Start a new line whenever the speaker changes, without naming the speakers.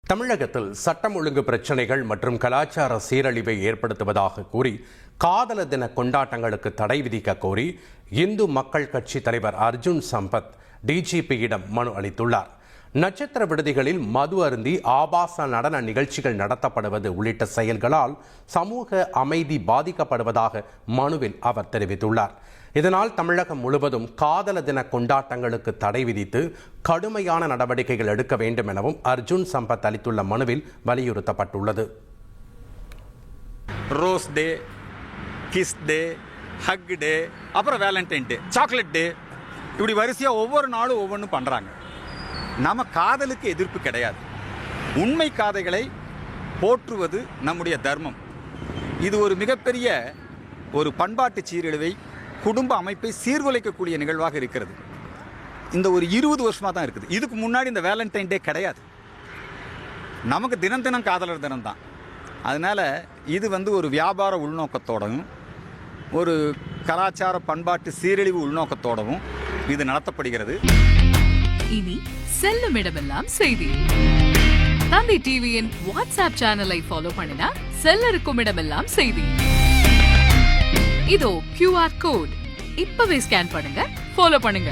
தமிழகத்தில் சட்டம் ஒழுங்கு பிரச்சினைகள் மற்றும் கலாச்சார சீரழிவை ஏற்படுத்துவதாக கூறி காதலர் தின கொண்டாட்டங்களுக்கு தடை விதிக்க கோரி இந்து மக்கள் கட்சி தலைவர் அர்ஜுன் சம்பத் டிஜிபியிடம் மனு அளித்துள்ளார். நட்சத்திர விடுதிகளில் மது அருந்தி ஆபாச நடன நிகழ்ச்சிகள் நடத்தப்படுவது உள்ளிட்ட செயல்களால் சமூக அமைதி பாதிக்கப்படுவதாக மனுவில் அவர் தெரிவித்துள்ளார். இதனால் தமிழகம் முழுவதும் காதலர் தின கொண்டாட்டங்களுக்கு தடை விதித்து கடுமையான நடவடிக்கைகள் எடுக்க வேண்டும் எனவும் அர்ஜுன் சம்பத் அளித்துள்ள மனுவில் வலியுறுத்தப்பட்டுள்ளது.
Rose day, kiss day, hug day, அப்புறம் வேலண்டைன் டே, சாக்லேட் டே, இப்படி வரிசையாக ஒவ்வொரு நாளும் ஒவ்வொன்றும் பண்ணுறாங்க. நம்ம காதலுக்கு எதிர்ப்பு கிடையாது. உண்மை காதைகளை போற்றுவது நம்முடைய தர்மம். இது ஒரு மிகப்பெரிய ஒரு பண்பாட்டு சீரழிவை, குடும்ப அமைப்பை சீர்குலைக்கக்கூடிய நிகழ்வாக இருக்கிறது. இந்த ஒரு 20 வருஷமாக தான் இருக்குது. இதுக்கு முன்னாடி இந்த வேலண்டைன் டே கிடையாது. நமக்கு தினம் தினம் காதலர் தினம் தான். அதனால் இது ஒரு வியாபார உள்நோக்கத்தோடவும் ஒரு கலாச்சார பண்பாட்டு சீரழிவு உள்நோக்கத்தோடவும் இது நடத்தப்படுகிறது.
இனி செல்லும் இடமெல்லாம் செய்தி. தந்தி டிவியின் வாட்ஸ்அப் சேனலை ஃபாலோ பண்ணினா செல்ல இருக்கும் இடமெல்லாம் செய்தி. இதோ QR கோட் இப்பவே ஸ்கேன் பண்ணுங்க, ஃபாலோ பண்ணுங்க.